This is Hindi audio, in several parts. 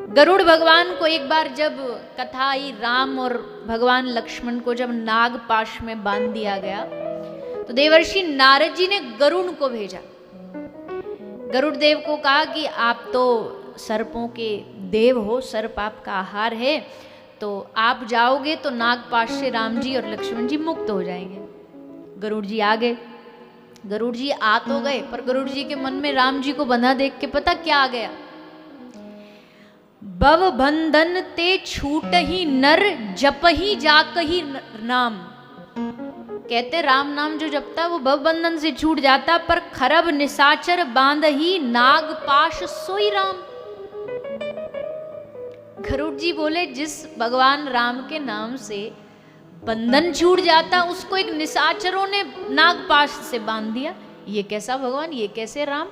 गरुड़ भगवान को एक बार जब कथा आई, राम और भगवान लक्ष्मण को जब नागपाश में बांध दिया गया, तो देवर्षि नारद जी ने गरुड़ को भेजा। गरुड़ देव को कहा कि आप तो सर्पों के देव हो, सर्प आपका आहार है, तो आप जाओगे तो नागपाश से राम जी और लक्ष्मण जी मुक्त हो जाएंगे। गरुड़ जी आ गए। गरुड़ जी आ तो गए, पर गरुड़ जी के मन में राम जी को बंधा देख के पता क्या आ गया? भव बंधन ते छूट ही नर जप ही जाक ही नाम। कहते राम नाम जो जपता है वो भव बंधन से छूट जाता, पर खरब निशाचर बांध ही नाग पाश सोई राम। गरुड़ जी बोले जिस भगवान राम के नाम से बंधन छूट जाता, उसको एक निशाचरों ने नागपाश से बांध दिया। ये कैसा भगवान, ये कैसे राम?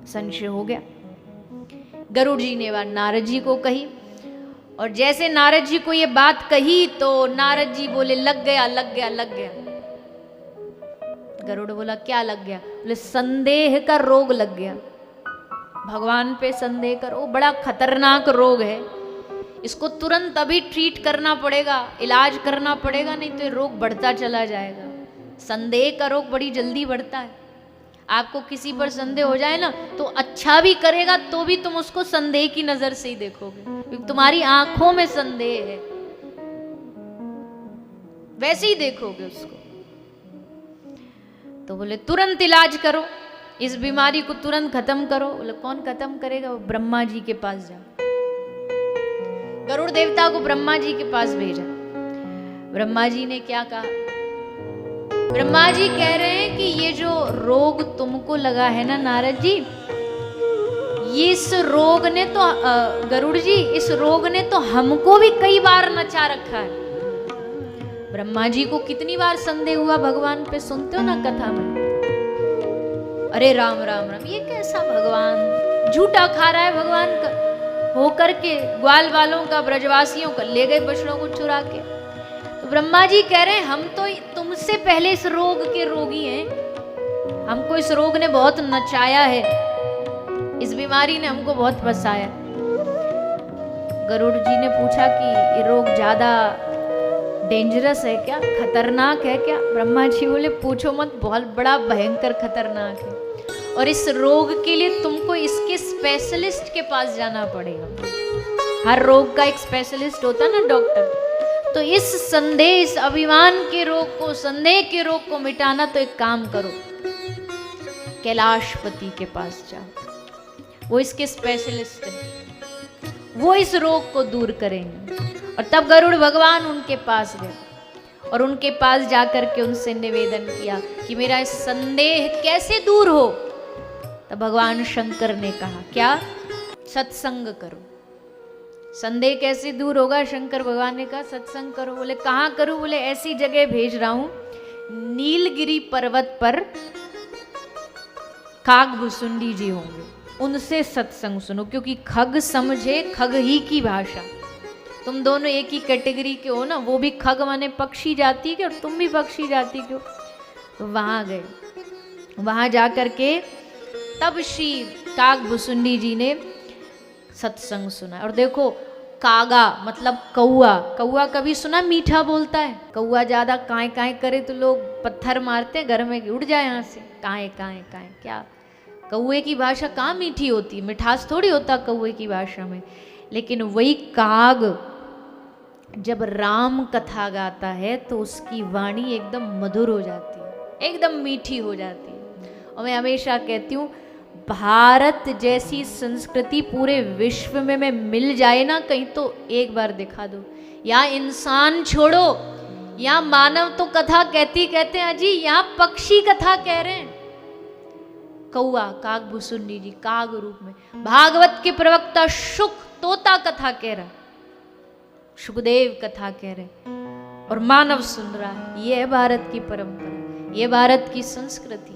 संशय हो गया। गरुड़ जी ने बात नारद जी को कही, और जैसे नारद जी को ये बात कही तो नारद जी बोले लग गया लग गया लग गया। गरुड़ बोला क्या लग गया? बोले संदेह का रोग लग गया। भगवान पे संदेह करो, बड़ा खतरनाक रोग है, इसको तुरंत अभी ट्रीट करना पड़ेगा, इलाज करना पड़ेगा, नहीं तो ये रोग बढ़ता चला जाएगा। संदेह का रोग बड़ी जल्दी बढ़ता है। आपको किसी पर संदेह हो जाए ना, तो अच्छा भी करेगा तो भी तुम उसको संदेह की नजर से ही देखोगे, क्योंकि तुम्हारी आंखों में संदेह है, वैसे ही देखोगे उसको। तो बोले तुरंत इलाज करो, इस बीमारी को तुरंत खत्म करो। बोले कौन खत्म करेगा? वो ब्रह्मा जी के पास जाओ। गरुड़ देवता को ब्रह्मा जी के पास भेजा। ब्रह्मा जी ने क्या कहा? ब्रह्मा जी कह रहे हैं कि ये जो रोग तुमको लगा है ना नारद जी, इस रोग ने तो गरुड़ जी, इस रोग ने तो हमको भी कई बार नचा रखा है। ब्रह्मा जी को कितनी बार संदेह हुआ भगवान पे, सुनते हो ना कथा में। अरे राम राम राम, ये कैसा भगवान झूठा खा रहा है भगवान का, हो करके ग्वाल वालों का, ब्रजवासियों का ले गए बछड़ों को चुरा के। तो ब्रह्मा जी कह रहे हैं हम तो तुमसे पहले इस रोग के रोगी हैं, हमको इस रोग ने बहुत नचाया है, इस बीमारी ने हमको बहुत फंसाया। गरुड़ जी ने पूछा कि ये रोग ज्यादा डेंजरस है क्या, खतरनाक है क्या? ब्रह्मा जी बोले पूछो मत, बहुत बड़ा भयंकर खतरनाक है, और इस रोग के लिए तुमको इसके स्पेशलिस्ट के पास जाना पड़ेगा। हर रोग का एक स्पेशलिस्ट होता है ना, डॉक्टर। तो इस संदेह, इस अभिमान के रोग को, संदेह के रोग को मिटाना, तो एक काम करो, कैलाशपति के पास जाओ, वो इसके स्पेशलिस्ट है, वो इस रोग को दूर करेंगे। और तब गरुड़ भगवान उनके पास गए, और उनके पास जाकर के उनसे निवेदन किया कि मेरा इस संदेह कैसे दूर हो। तब भगवान शंकर ने कहा क्या? सत्संग करो। संदेह कैसे दूर होगा? शंकर भगवान ने कहा सत्संग करो। बोले कहाँ करूं? बोले ऐसी जगह भेज रहा हूं, नीलगिरी पर्वत पर कागभुसुंडी जी होंगे, उनसे सत्संग सुनो, क्योंकि खग समझे खग ही की भाषा। तुम दोनों एक ही कैटेगरी के हो ना, वो भी खग माने पक्षी जाति के, और तुम भी पक्षी जाति के हो। तो वहां गए, वहां जाकर के तब श्री कागभुसुंडी जी ने सत्संग सुना। और देखो, कागा मतलब कौआ, कौआ कभी सुना मीठा बोलता है? कौआ ज्यादा काए काए करे तो लोग पत्थर मारते हैं घर में, उड़ जाए यहाँ से, काए काए काए। क्या कौए की भाषा कहाँ मीठी होती है, मिठास थोड़ी होता कौए की भाषा में। लेकिन वही काग जब राम कथा गाता है तो उसकी वाणी एकदम मधुर हो जाती है, एकदम मीठी हो जाती है। और मैं हमेशा कहती हूँ, भारत जैसी संस्कृति पूरे विश्व में मिल जाए ना कहीं, तो एक बार दिखा दो। यहाँ इंसान छोड़ो, यहाँ मानव तो कथा कहते हैं अजी, यहाँ पक्षी कथा कह रहे हैं। कौआ कागभुसुंडी जी काग रूप में, भागवत के प्रवक्ता शुक तोता कथा कह रहा, सुखदेव कथा कह रहे, और मानव सुन रहा है। ये है भारत की परंपरा, ये भारत की संस्कृति।